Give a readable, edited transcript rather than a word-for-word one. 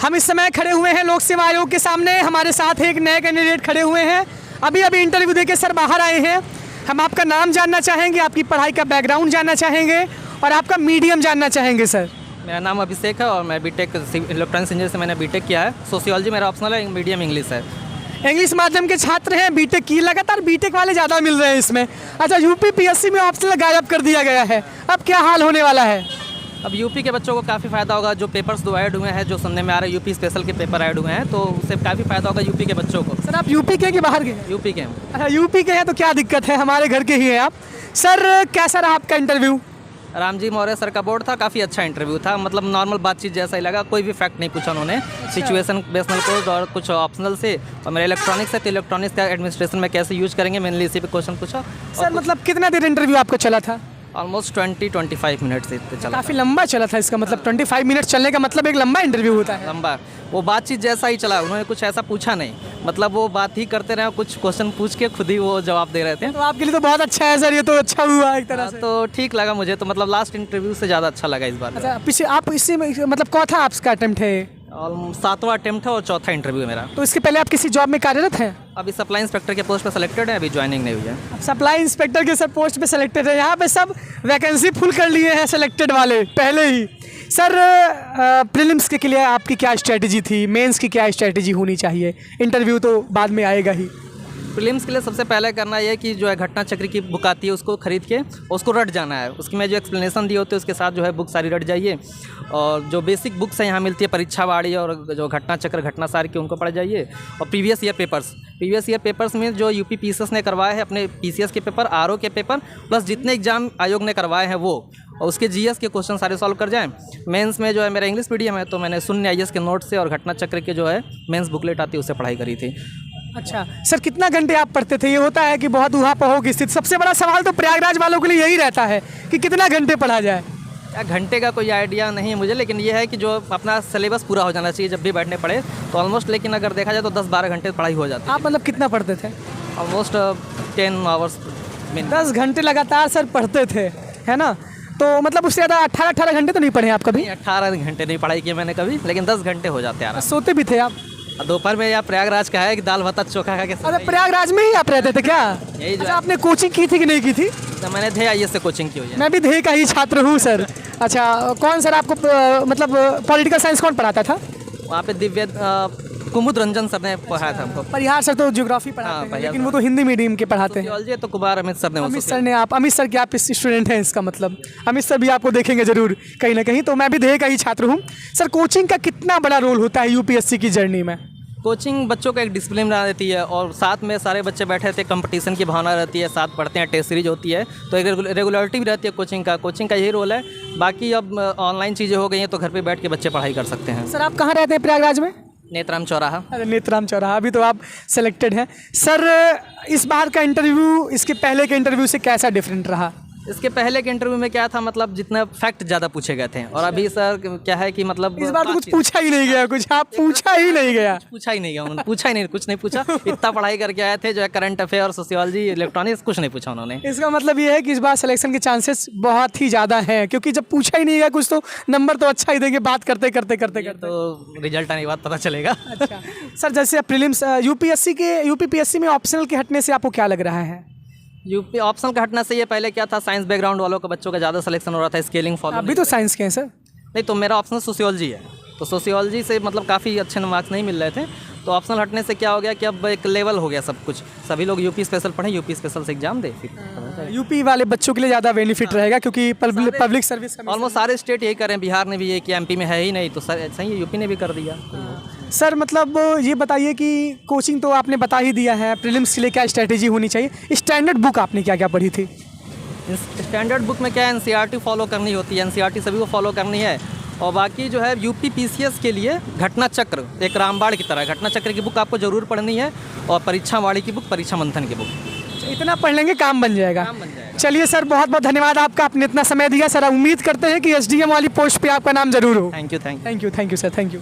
हम इस समय खड़े हुए हैं लोक सेवा आयोग के सामने। हमारे साथ एक नए कैंडिडेट खड़े हुए हैं, अभी इंटरव्यू देके सर बाहर आए हैं। हम आपका नाम जानना चाहेंगे, आपकी पढ़ाई का बैकग्राउंड जानना चाहेंगे और आपका मीडियम जानना चाहेंगे सर। मेरा नाम अभिषेक है और मैं बीटेक इलेक्ट्रॉनिक्स इंजीनियर से मैंने बीटेक किया है। सोशियोलॉजी मेरा ऑप्शनल है, मीडियम इंग्लिश है। इंग्लिश माध्यम के छात्र हैं, बीटेक की, लगातार बीटेक वाले ज़्यादा मिल रहे हैं इसमें। अच्छा, यूपी पीएससी में ऑप्शनल गायब कर दिया गया है, अब क्या हाल होने वाला है? अब यूपी के बच्चों को काफ़ी फ़ायदा होगा। जो पेपर्स दो ऐड हुए हैं, जो सुनने में आ रहा है यूपी स्पेशल के पेपर ऐड हुए हैं, तो उससे काफ़ी फ़ायदा होगा यूपी के बच्चों को। सर आप यूपी के कि बाहर के हैं? यूपी के हैं। अच्छा, यूपी के हैं तो क्या दिक्कत है, हमारे घर के ही हैं आप। सर कैसा रहा आपका इंटरव्यू? रामजी मौर्य सर का बोर्ड था, काफ़ी अच्छा इंटरव्यू था। मतलब नॉर्मल बातचीत जैसा ही लगा, कोई भी फैक्ट नहीं पूछा उन्होंने। सिचुएशन बेस्ड कोर्स और कुछ ऑप्शनल से, और मेरा इलेक्ट्रॉनिक्स है तो इलेक्ट्रॉनिक्स का एडमिनिस्ट्रेशन में कैसे यूज करेंगे, मेनली इसी पे क्वेश्चन पूछा। सर मतलब कितना देर इंटरव्यू आपका चला था? ऑलमोस्ट 20-25 मिनट से चला। काफ़ी लंबा चला था, इसका मतलब 25 मिनट चलने का मतलब एक लंबा इंटरव्यू होता है। लंबा, वो बातचीत जैसा ही चला, उन्होंने कुछ ऐसा पूछा नहीं। मतलब वो बात ही करते रहे, कुछ क्वेश्चन पूछ के खुद ही वो जवाब दे रहे थे। तो आपके लिए तो बहुत अच्छा है सर, ये तो अच्छा हुआ एक तरह से। तो ठीक लगा मुझे, तो मतलब लास्ट इंटरव्यू से ज़्यादा अच्छा लगा इस बार। अच्छा, पीछे आप इससे मतलब कौन था आपका अटेम्प्ट है? 7वां अटेम्प्ट है और चौथा इंटरव्यू है मेरा। तो इसके पहले आप किसी जॉब में कार्यरत हैं? अभी सप्लाई इंस्पेक्टर के पोस्ट पे सेलेक्टेड है, अभी ज्वाइनिंग नहीं हुई है। अब सप्लाई इंस्पेक्टर के सब पोस्ट पे सेलेक्टेड है, यहाँ पे सब वैकेंसी फुल कर लिए हैं सेलेक्टेड वाले पहले ही। सर प्रीलिम्स के लिए आपकी क्या स्ट्रेटजी थी, मेंस की क्या स्ट्रेटजी होनी चाहिए? इंटरव्यू तो बाद में आएगा ही। प्रीलिम्स के लिए सबसे पहले करना ये कि जो है घटना चक्र की बुक आती है उसको खरीद के उसको रट जाना है। उसकी में जो एक्सप्लेनेशन दी होती है उसके साथ जो है बुक सारी रट जाइए। और जो बेसिक बुक्स हैं यहाँ मिलती है, परीक्षावाड़ी और जो घटना चक्र घटना सार की, उनको पढ़ जाइए। और प्रीवियस ईयर पेपर्स में जो यूपी पीसीएस ने करवाए हैं अपने पीसीएस के पेपर, आरओ के पेपर, प्लस जितने एग्जाम आयोग ने करवाए हैं वो, और उसके जीएस के क्वेश्चन सारे सॉल्व कर जाएं। मेंस में जो है मेरा इंग्लिश मीडियम है, तो मैंने शून्य आईएएस के नोट से और घटना चक्र के जो है मेंस बुकलेट आती है उससे पढ़ाई करी थी। अच्छा सर, कितना घंटे आप पढ़ते थे? ये होता है कि बहुत ऊहा-पहो की स्थिति, सबसे बड़ा सवाल तो प्रयागराज वालों के लिए यही रहता है कि कितना घंटे पढ़ा जाए। घंटे का कोई आइडिया नहीं है मुझे, लेकिन ये है कि जो अपना सिलेबस पूरा हो जाना चाहिए जब भी बैठने पड़े तो ऑलमोस्ट। लेकिन अगर देखा जाए तो 10-12 घंटे पढ़ाई हो जाती है। आप मतलब कितना पढ़ते थे? Almost 10 hours. 10 घंटे लगातार सर पढ़ते थे, है ना? तो मतलब उससे ज़्यादा 18 घंटे तो नहीं पढ़े आप कभी? 18 घंटे नहीं पढ़ाई की मैंने कभी, लेकिन 10 घंटे हो जाते हैं। सोते भी थे आप? दोपहर में या प्रयागराज का है कि दाल भात चोखा खा के। अरे प्रयागराज में ही आप रहते थे क्या? यही जो अच्छा, आपने कोचिंग की थी कि नहीं की थी? तो मैंने ध्येय आईएएस से कोचिंग की हुई है। मैं भी ध्येय का ही छात्र हूँ सर। अच्छा, कौन सर आपको मतलब पॉलिटिकल साइंस कौन पढ़ाता था? वहाँ पे दिव्य कुमुद रंजन सर ने पढ़ाया था हमको। परिहार सर तो ज्योग्राफी पढ़ाते हैं, लेकिन वो तो हिंदी मीडियम के पढ़ाते हैं। सोशियोलॉजी तो कुमार अमित सर ने। अमित सर के आप स्टूडेंट हैं, इसका मतलब अमित सर भी आपको देखेंगे जरूर कहीं ना कहीं। तो मैं भी ध्येय का ही छात्र हूँ सर। कोचिंग का कितना बड़ा रोल होता है यूपीएससी की जर्नी में? कोचिंग बच्चों को एक डिसिप्लिन बना देती है और साथ में सारे बच्चे बैठे रहते हैं, कंपटीशन की भावना रहती है, साथ पढ़ते हैं, टेस्ट सीरीज होती है, तो एक रेगुलरिटी भी रहती है कोचिंग का यही रोल है। बाकी अब ऑनलाइन चीज़ें हो गई हैं तो घर पे बैठ के बच्चे पढ़ाई कर सकते हैं। सर आप कहाँ रहते हैं प्रयागराज में? नेत्राम चौराहा। अरे नेत्राम चौराहा, अभी तो आप सेलेक्टेड हैं सर। इस बार का इंटरव्यू इसके पहले के इंटरव्यू से कैसा डिफरेंट रहा? इसके पहले के इंटरव्यू में क्या था, मतलब जितना फैक्ट ज़्यादा पूछे गए थे, और अभी सर क्या है कि मतलब इस बार तो कुछ पूछा ही नहीं गया, कुछ आप पूछा ही नहीं गया। पूछा ही नहीं गया उन्होंने, पूछा ही नहीं, कुछ नहीं पूछा। इतना पढ़ाई करके आए थे जो है करंट अफेयर, सोशियोलॉजी, इलेक्ट्रॉनिक्स, कुछ नहीं पूछा उन्होंने। इसका मतलब ये है कि इस बार सिलेक्शन के चांसेस बहुत ही ज़्यादा हैं, क्योंकि जब पूछा ही नहीं गया कुछ तो नंबर तो अच्छा ही देंगे बात करते करते तो रिजल्ट आने के बाद पता चलेगा। अच्छा सर, जैसे प्रीलिम्स यूपी पीएससी में ऑप्शनल के हटने से आपको क्या लग रहा है? यूपी ऑप्शनल का हटना से ये पहले क्या था, साइंस बैकग्राउंड वालों को बच्चों का ज़्यादा सिलेक्शन हो रहा था, स्केलिंग फॉलो। अभी तो साइंस के हैं सर। नहीं, तो मेरा ऑप्शनल सोशियोलॉजी है, तो सोशियोलॉजी से मतलब काफ़ी अच्छे मार्क्स नहीं मिल रहे थे, तो ऑप्शनल हटने से क्या हो गया कि अब एक लेवल हो गया सब कुछ। सभी लोग यूपी स्पेशल पढ़ें, यूपी स्पेशल से एग्जाम दे, फिर यूपी वाले बच्चों के लिए ज़्यादा बेनिफिट रहेगा क्योंकि पब्लिक सर्विस ऑलमोस्ट सारे स्टेट यही करें। बिहार ने भी ये किया, एमपी में है ही नहीं, तो सर सही है, यूपी ने भी कर दिया। सर मतलब ये बताइए कि कोचिंग तो आपने बता ही दिया है, प्रीलिम्स के लिए क्या स्ट्रेटेजी होनी चाहिए? स्टैंडर्ड बुक आपने क्या क्या पढ़ी थी? स्टैंडर्ड बुक में क्या है, एनसीईआरटी फॉलो करनी होती है, एनसीईआरटी सभी को फॉलो करनी है। और बाकी जो है यूपी पीसीएस के लिए घटना चक्र एक रामबाण की तरह, घटना चक्र की बुक आपको जरूर पढ़नी है, और परीक्षावाड़ी की बुक, परीक्षा मंथन की बुक। इतना पढ़ लेंगे काम बन जाएगा। चलिए सर, बहुत बहुत धन्यवाद आपका, आपने इतना समय दिया सर। उम्मीद करते हैं कि एसडीएम वाली पोस्ट पे आपका नाम जरूर हो। Thank you sir, thank you.